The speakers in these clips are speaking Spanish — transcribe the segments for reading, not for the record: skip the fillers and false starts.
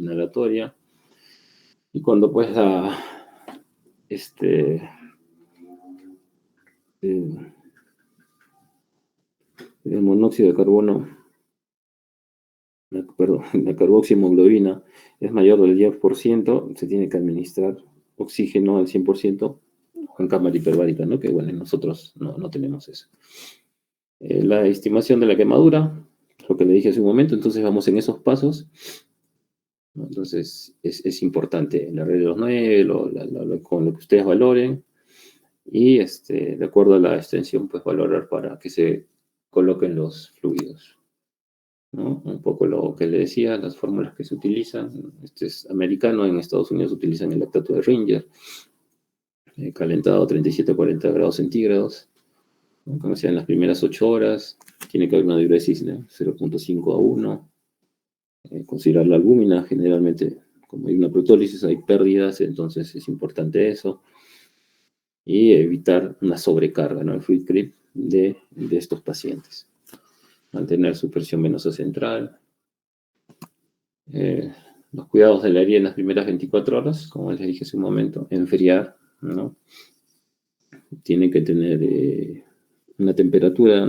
inhalatoria. Y cuando pues este, el monóxido de carbono, perdón, la carboxiemoglobina es mayor del 10%, se tiene que administrar oxígeno al 100% con cámara hiperbárica, ¿no? Que bueno, nosotros no tenemos eso. La estimación de la quemadura, lo que le dije hace un momento, entonces vamos en esos pasos, ¿no? Entonces es importante la regla de los 9, con lo que ustedes valoren, y de acuerdo a la extensión, pues valorar para que se coloquen los fluidos, ¿no? Un poco lo que le decía, las fórmulas que se utilizan. Este es americano, en Estados Unidos utilizan el lactato de Ringer, calentado a 37 a 40 grados centígrados, ¿no? Como sea, en las primeras 8 horas, tiene que haber una diuresis de 0.5 a 1. Considerar la albúmina, generalmente, como hay una protólisis, hay pérdidas, entonces es importante eso. Y evitar una sobrecarga, ¿no? El fluid creep de estos pacientes. Mantener su presión venosa central. Los cuidados de la herida en las primeras 24 horas, como les dije hace un momento, enfriar, ¿no? Tiene que tener una temperatura,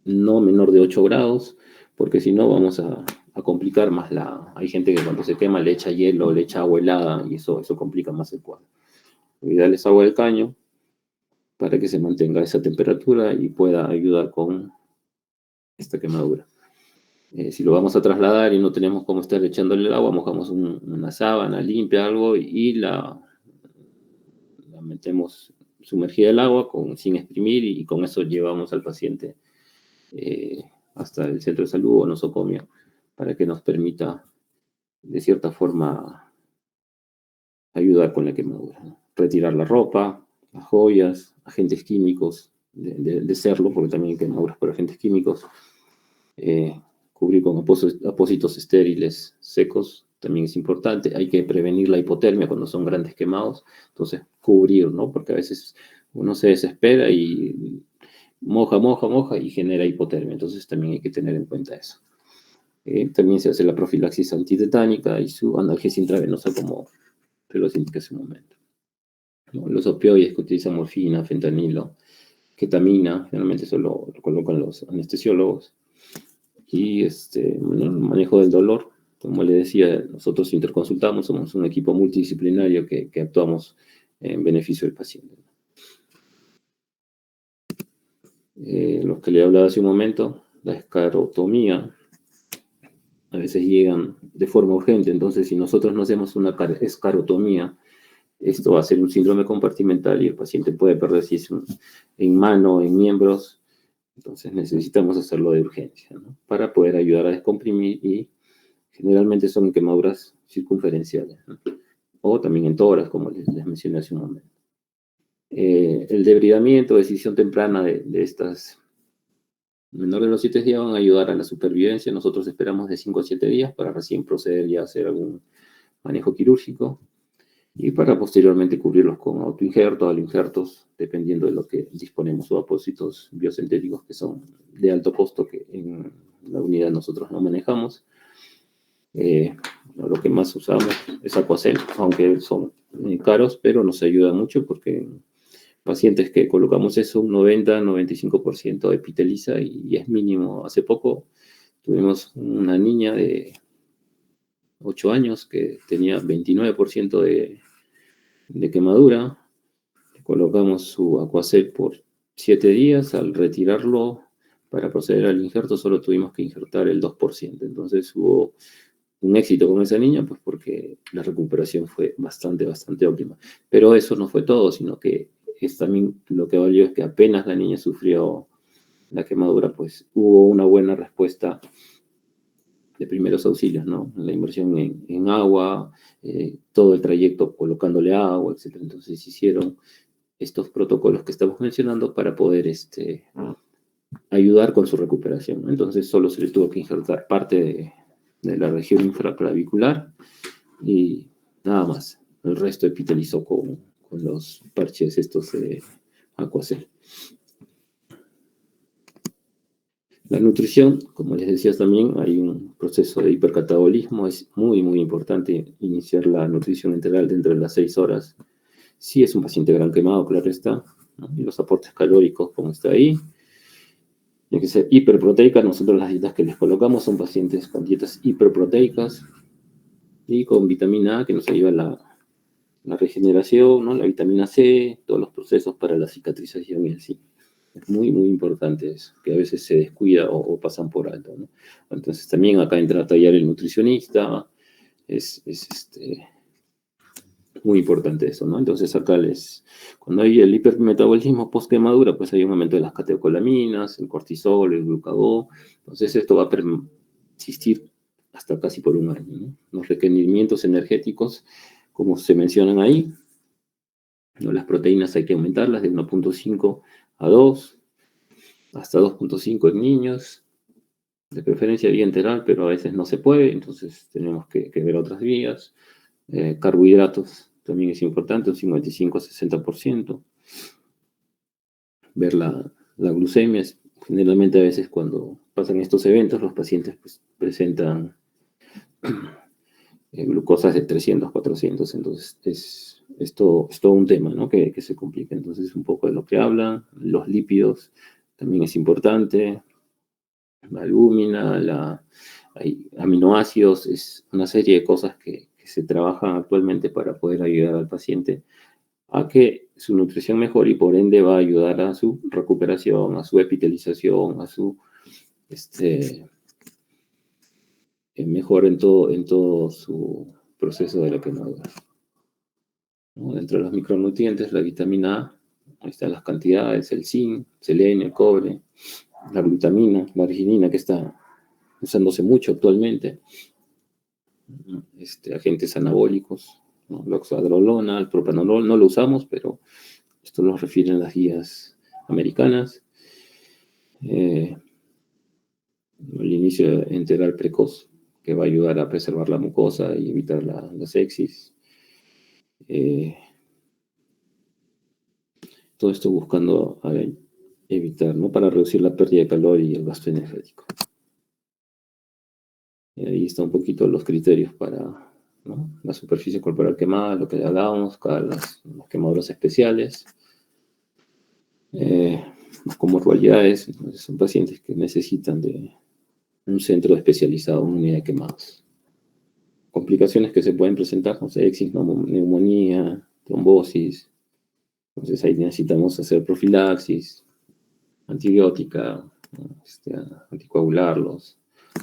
no menor de 8 grados, porque si no vamos a complicar más Hay gente que cuando se quema le echa hielo, le echa agua helada, y eso complica más el cuadro. Darles agua del caño para que se mantenga esa temperatura y pueda ayudar con esta quemadura. Si lo vamos a trasladar y no tenemos cómo estar echándole el agua, mojamos una sábana limpia, algo, y la metemos sumergida el agua sin exprimir, y con eso llevamos al paciente hasta el centro de salud o nosocomio, para que nos permita, de cierta forma, ayudar con la quemadura, ¿no? Retirar la ropa, las joyas, agentes químicos, de serlo, porque también hay quemaduras por agentes químicos. Cubrir con apósitos estériles secos también es importante. Hay que prevenir la hipotermia cuando son grandes quemados, entonces cubrir, ¿no? Porque a veces uno se desespera y moja y genera hipotermia, entonces también hay que tener en cuenta eso. También se hace la profilaxis antitetánica y su analgesia intravenosa, como te lo indiqué hace un momento, ¿no? Los opioides que utilizan morfina, fentanilo, ketamina, generalmente eso lo colocan los anestesiólogos. Y bueno, el manejo del dolor, como le decía, nosotros interconsultamos, somos un equipo multidisciplinario que actuamos en beneficio del paciente. Los que le hablaba hace un momento, la escarotomía, a veces llegan de forma urgente, entonces si nosotros no hacemos una escarotomía, esto va a ser un síndrome compartimental y el paciente puede perder, si es en mano, en miembros. Entonces necesitamos hacerlo de urgencia, ¿no? Para poder ayudar a descomprimir, y generalmente son quemaduras circunferenciales, ¿no? O también en tórax, como les mencioné hace un momento. El debridamiento, decisión temprana de estas menores de los 7 días van a ayudar a la supervivencia. Nosotros esperamos de 5 a 7 días para recién proceder ya a hacer algún manejo quirúrgico, y para posteriormente cubrirlos con autoinjertos, aloinjertos, dependiendo de lo que disponemos, o apósitos biosintéticos que son de alto costo, que en la unidad nosotros no manejamos. Lo que más usamos es Aquacel, aunque son caros, pero nos ayuda mucho porque pacientes que colocamos eso, un 90-95% epiteliza y es mínimo. Hace poco tuvimos una niña de 8 años que tenía 29% de quemadura. Colocamos su Aquacel por 7 días. Al retirarlo para proceder al injerto, solo tuvimos que injertar el 2%. Entonces hubo un éxito con esa niña, pues porque la recuperación fue bastante óptima. Pero eso no fue todo, sino que también lo que valió es que apenas la niña sufrió la quemadura, pues hubo una buena respuesta de primeros auxilios, ¿no? La inversión en agua, todo el trayecto colocándole agua, etc. Entonces hicieron estos protocolos que estamos mencionando para poder ayudar con su recuperación. Entonces solo se le tuvo que injertar parte de la región infraclavicular y nada más. El resto epitelizó con los parches estos de Aquacel. La nutrición, como les decía también, hay un proceso de hipercatabolismo, es muy, muy importante iniciar la nutrición integral dentro de las 6 horas. Si es un paciente gran quemado, claro está, ¿no? Y los aportes calóricos, como está ahí, tiene que ser hiperproteica. Nosotros las dietas que les colocamos son pacientes con dietas hiperproteicas y con vitamina A, que nos ayuda a la regeneración, ¿no? La vitamina C, todos los procesos para la cicatrización y así. Es muy, muy importante eso, que a veces se descuida o pasan por alto, ¿no? Entonces también acá entra a tallar el nutricionista, es muy importante eso, ¿no? Entonces acá cuando hay el hipermetabolismo post-quemadura, pues hay un aumento de las catecolaminas, el cortisol, el glucagón. Entonces esto va a persistir hasta casi por un año, ¿no? Los requerimientos energéticos, como se mencionan ahí, ¿no? Las proteínas hay que aumentarlas de 1.5 a 2, hasta 2.5 en niños, de preferencia vía enteral, pero a veces no se puede, entonces tenemos que ver otras vías. Carbohidratos también es importante, un 55-60%. Ver la glucemia. Generalmente a veces cuando pasan estos eventos, los pacientes pues, presentan glucosas de 300, 400, entonces es todo un tema, ¿no? que se complica. Entonces un poco de lo que hablan, los lípidos también es importante, la albúmina, hay aminoácidos, es una serie de cosas que se trabajan actualmente para poder ayudar al paciente a que su nutrición mejore y por ende va a ayudar a su recuperación, a su epitelización, a su mejor en todo su proceso de la quemadura, ¿no? Dentro de los micronutrientes, la vitamina A, ahí están las cantidades, el zinc, selenio, el cobre, la glutamina, la arginina, que está usándose mucho actualmente, agentes anabólicos, ¿no? La oxandrolona, el propanolol, no lo usamos, pero esto lo refieren las guías americanas. El inicio enteral precoz, que va a ayudar a preservar la mucosa y evitar la sepsis. Todo esto buscando evitar, ¿no? Para reducir la pérdida de calor y el gasto energético. Y ahí están un poquito los criterios para, ¿no? La superficie corporal quemada, lo que hablábamos, las quemaduras especiales, las comorbilidades. Entonces son pacientes que necesitan de un centro especializado, una unidad de quemados. Complicaciones que se pueden presentar, no sé, neumonía, trombosis. Entonces ahí necesitamos hacer profilaxis, antibiótica, anticoagular, los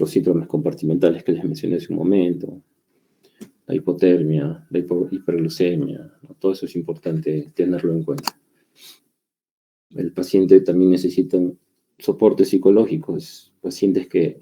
síndromes compartimentales que les mencioné hace un momento, la hipotermia, la hiperglucemia, ¿no? Todo eso es importante tenerlo en cuenta. El paciente también necesita un soporte psicológico, pacientes que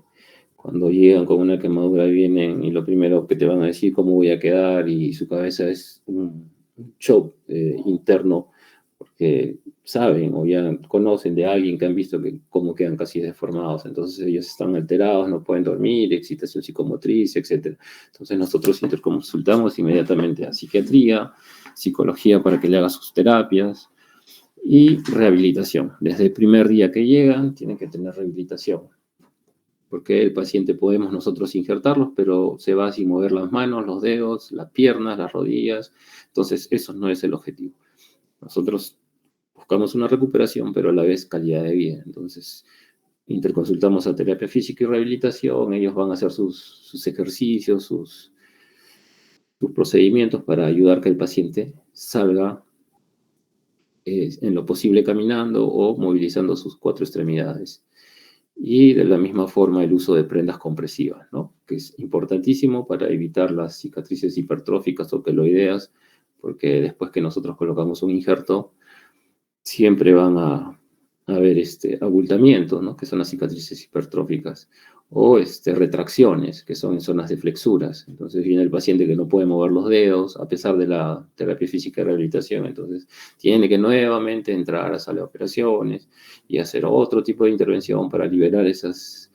cuando llegan con una quemadura vienen y lo primero que te van a decir cómo voy a quedar y su cabeza es un shock interno porque saben o ya conocen de alguien que han visto cómo quedan casi deformados, entonces ellos están alterados, no pueden dormir, excitación psicomotriz, etc. Entonces nosotros interconsultamos inmediatamente a psiquiatría, psicología para que le haga sus terapias y rehabilitación. Desde el primer día que llegan tienen que tener rehabilitación, porque el paciente podemos nosotros injertarlos, pero se va sin mover las manos, los dedos, las piernas, las rodillas, entonces eso no es el objetivo. Nosotros buscamos una recuperación, pero a la vez calidad de vida. Entonces, interconsultamos a terapia física y rehabilitación, ellos van a hacer sus ejercicios, sus procedimientos para ayudar a que el paciente salga en lo posible caminando o movilizando sus 4 extremidades. Y de la misma forma el uso de prendas compresivas, ¿no? Que es importantísimo para evitar las cicatrices hipertróficas o queloideas, porque después que nosotros colocamos un injerto, siempre van a haber abultamientos, ¿no? Que son las cicatrices hipertróficas, o retracciones, que son en zonas de flexuras. Entonces viene el paciente que no puede mover los dedos, a pesar de la terapia física y rehabilitación, entonces tiene que nuevamente entrar a sala de operaciones y hacer otro tipo de intervención para liberar esas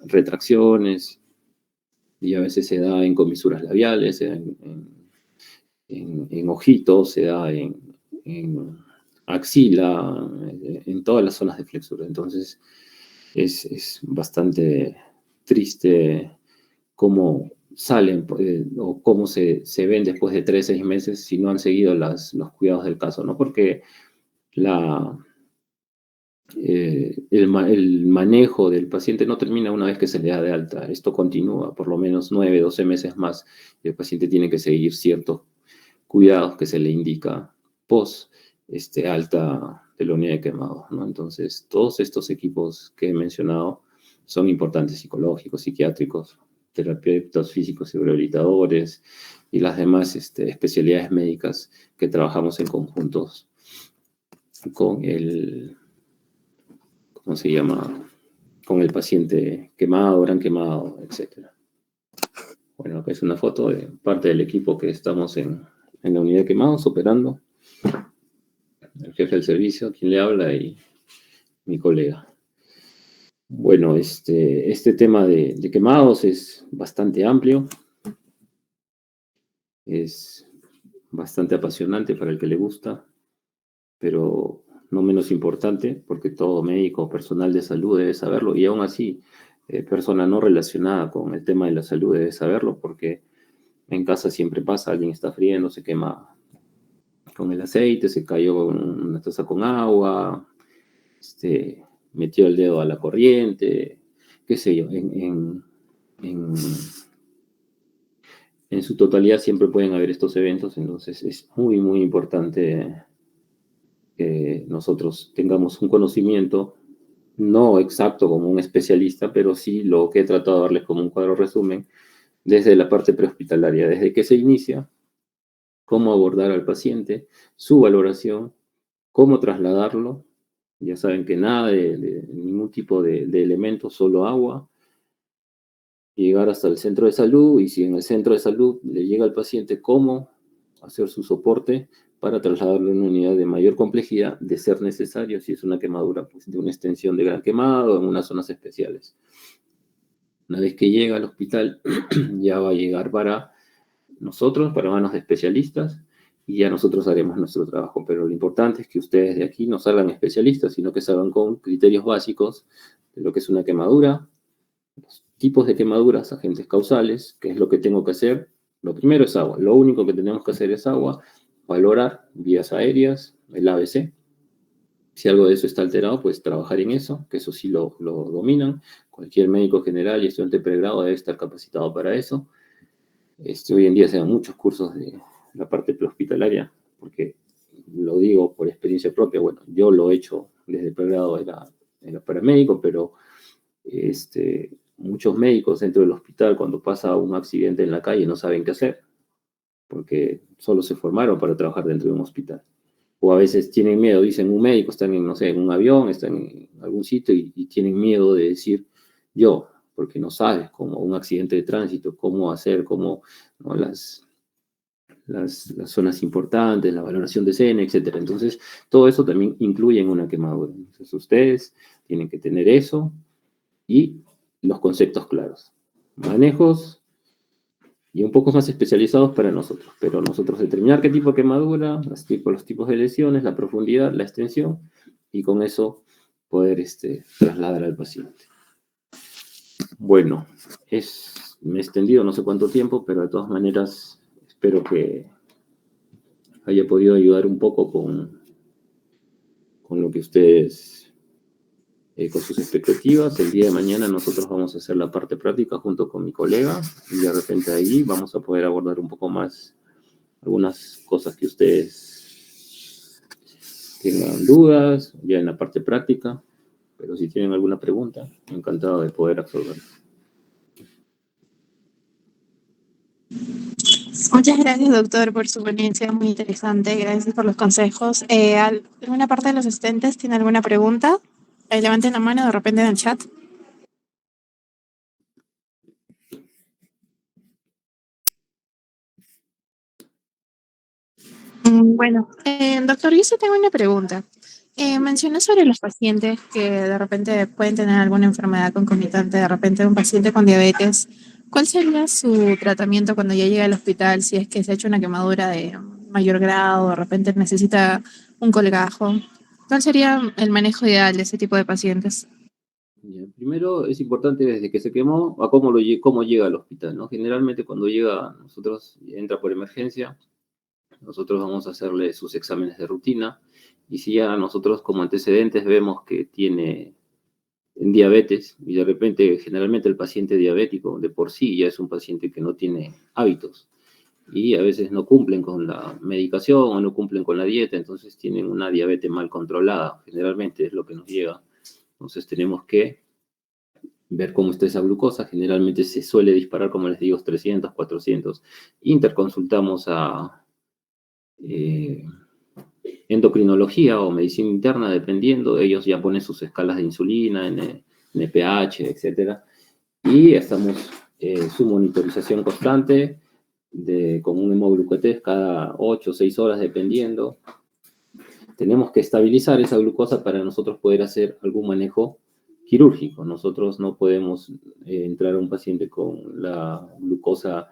retracciones, y a veces se da en comisuras labiales, en ojitos, se da en axila, en todas las zonas de flexura. Entonces, es bastante triste cómo salen o cómo se ven después de 3, 6 meses si no han seguido los cuidados del caso, ¿no? Porque la, el manejo del paciente no termina una vez que se le da de alta. Esto continúa por lo menos 9, 12 meses más. Y el paciente tiene que seguir ciertos cuidados que se le indica post alta de la unidad de quemados, ¿no? Entonces, todos estos equipos que he mencionado son importantes, psicológicos, psiquiátricos, terapeutas físicos y rehabilitadores y las demás especialidades médicas que trabajamos en conjuntos con el, ¿cómo se llama? Con el paciente quemado, gran quemado, etc. Bueno, acá es una foto de parte del equipo que estamos en la unidad de quemados operando. El jefe del servicio, quien le habla, y mi colega. Bueno, este tema de quemados es bastante amplio, es bastante apasionante para el que le gusta, pero no menos importante, porque todo médico o personal de salud debe saberlo, y aún así, persona no relacionada con el tema de la salud debe saberlo, porque en casa siempre pasa, alguien está friendo, se quema con el aceite, se cayó una taza con agua, metió el dedo a la corriente, qué sé yo, en, en su totalidad siempre pueden haber estos eventos, entonces es muy, muy importante que nosotros tengamos un conocimiento, no exacto como un especialista, pero sí lo que he tratado de darles como un cuadro resumen desde la parte prehospitalaria, desde que se inicia, cómo abordar al paciente, su valoración, cómo trasladarlo. Ya saben que nada de ningún tipo de elementos, solo agua, llegar hasta el centro de salud, y si en el centro de salud le llega al paciente, cómo hacer su soporte para trasladarlo a una unidad de mayor complejidad, de ser necesario, si es una quemadura, pues de una extensión de gran quemado en unas zonas especiales. Una vez que llega al hospital, ya va a llegar para nosotros, para manos de especialistas, y ya nosotros haremos nuestro trabajo. Pero lo importante es que ustedes de aquí no salgan especialistas, sino que salgan con criterios básicos de lo que es una quemadura, los tipos de quemaduras, agentes causales, qué es lo que tengo que hacer. Lo primero es agua, lo único que tenemos que hacer es agua, valorar vías aéreas, el ABC. Si algo de eso está alterado, pues trabajar en eso, que eso sí lo dominan. Cualquier médico general y estudiante de pregrado debe estar capacitado para eso. Hoy en día se dan muchos cursos de la parte prehospitalaria, porque lo digo por experiencia propia. Bueno, yo lo he hecho desde pregrado, era paramédico, pero muchos médicos dentro del hospital, cuando pasa un accidente en la calle, no saben qué hacer, porque solo se formaron para trabajar dentro de un hospital. O a veces tienen miedo, dicen un médico, están en, no sé, en un avión, están en algún sitio y tienen miedo de decir yo, porque no sabes cómo un accidente de tránsito, cómo hacer, cómo, ¿no? las zonas importantes, la valoración de escena, etc. Entonces, todo eso también incluye en una quemadura. Entonces, ustedes tienen que tener eso y los conceptos claros. Manejos y un poco más especializados para nosotros, pero nosotros determinar qué tipo de quemadura, los tipos de lesiones, la profundidad, la extensión, y con eso poder trasladar al paciente. Bueno, me he extendido no sé cuánto tiempo, pero de todas maneras espero que haya podido ayudar un poco con lo que ustedes, con sus expectativas. El día de mañana nosotros vamos a hacer la parte práctica junto con mi colega, y de repente ahí vamos a poder abordar un poco más algunas cosas que ustedes tengan dudas ya en la parte práctica, pero si tienen alguna pregunta, encantado de poder absolver. Muchas gracias, doctor, por su ponencia, muy interesante. Gracias por los consejos. ¿Alguna parte de los asistentes tiene alguna pregunta? Levanten la mano de repente en el chat. Bueno, doctor, yo sí tengo una pregunta. Mencionó sobre los pacientes que de repente pueden tener alguna enfermedad concomitante, de repente un paciente con diabetes. ¿Cuál sería su tratamiento cuando ya llega al hospital si es que se ha hecho una quemadura de mayor grado, de repente necesita un colgajo? ¿Cuál sería el manejo ideal de ese tipo de pacientes? Ya, primero es importante desde que se quemó a cómo llega al hospital, ¿no? Generalmente cuando llega, nosotros entra por emergencia, nosotros vamos a hacerle sus exámenes de rutina y si ya nosotros como antecedentes vemos que tiene diabetes y de repente generalmente el paciente diabético de por sí ya es un paciente que no tiene hábitos y a veces no cumplen con la medicación o no cumplen con la dieta, entonces tienen una diabetes mal controlada, generalmente es lo que nos llega. Entonces tenemos que ver cómo está esa glucosa, generalmente se suele disparar, como les digo, 300, 400. Interconsultamos a eh, endocrinología o medicina interna, dependiendo, ellos ya ponen sus escalas de insulina, NPH, etcétera, y estamos su monitorización constante con un hemoglucotés cada 8 o 6 horas, dependiendo. Tenemos que estabilizar esa glucosa para nosotros poder hacer algún manejo quirúrgico. Nosotros no podemos entrar a un paciente con la glucosa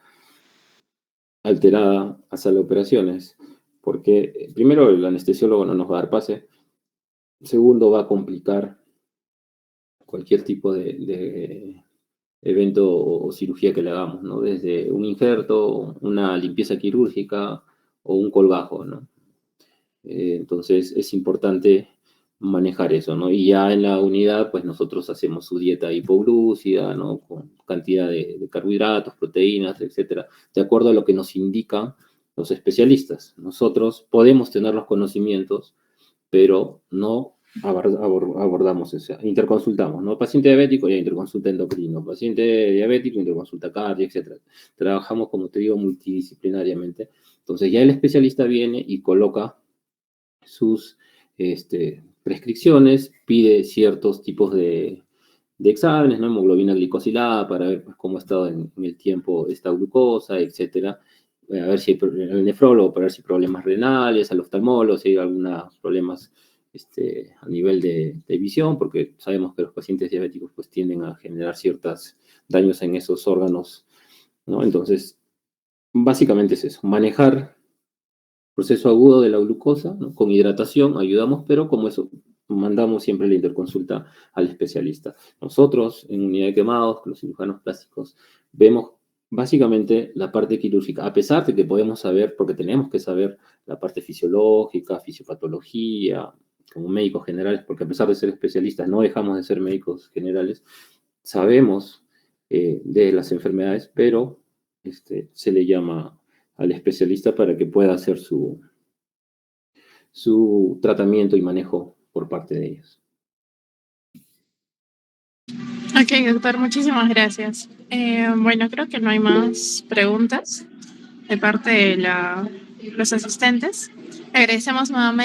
alterada a sala de operaciones, porque primero el anestesiólogo no nos va a dar pase, segundo va a complicar cualquier tipo de evento o cirugía que le hagamos, ¿no? Desde un injerto, una limpieza quirúrgica o un colgajo, ¿no? Entonces es importante manejar eso, ¿no? Y ya en la unidad, pues nosotros hacemos su dieta hipoglúcida, ¿no? Con cantidad de carbohidratos, proteínas, etcétera, de acuerdo a lo que nos indican los especialistas. Nosotros podemos tener los conocimientos, pero no abordamos eso, interconsultamos, ¿no? Paciente diabético, ya interconsulta endocrino, paciente diabético, interconsulta cardio, etcétera. Trabajamos, como te digo, multidisciplinariamente. Entonces ya el especialista viene y coloca sus prescripciones, pide ciertos tipos de exámenes, ¿no? Hemoglobina glicosilada para ver pues, cómo ha estado en el tiempo esta glucosa, etcétera. A ver si hay el nefrólogo para ver si hay problemas renales, al oftalmólogo, si hay algunos problemas a nivel de visión, porque sabemos que los pacientes diabéticos pues tienden a generar ciertos daños en esos órganos, ¿no? Entonces, básicamente es eso, manejar proceso agudo de la glucosa, ¿no? Con hidratación ayudamos, pero como eso, mandamos siempre la interconsulta al especialista. Nosotros, en unidad de quemados, los cirujanos plásticos, vemos básicamente la parte quirúrgica, a pesar de que podemos saber, porque tenemos que saber la parte fisiológica, fisiopatología, como médicos generales, porque a pesar de ser especialistas, no dejamos de ser médicos generales, sabemos de las enfermedades, pero se le llama al especialista para que pueda hacer su tratamiento y manejo por parte de ellos. Ok, doctor, muchísimas gracias. Bueno, creo que no hay más preguntas de parte de los asistentes. Agradecemos nuevamente.